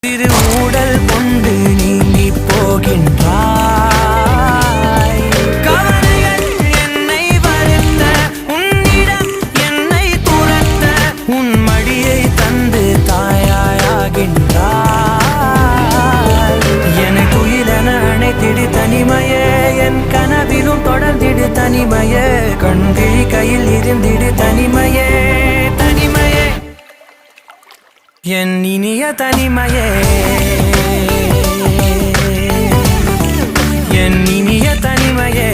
திரு ஊடல் கொண்டு நீங்கி போகின்றாய். கவலைகள் என்னை வருத்த, உன்னிடம் என்னை துரத்த, உன் மடியை தந்து தாயாயாகின்றாய். என்னை துயிலென அணைத்திடு தனிமையே, என் கனவிலும் தொடர்ந்திடு தனிமையே, கண்கிழி கையில் இருந்திடு தனிமையே, தனிமையே, என் இனிய தனிமையே, என் இனிய தனிமையே.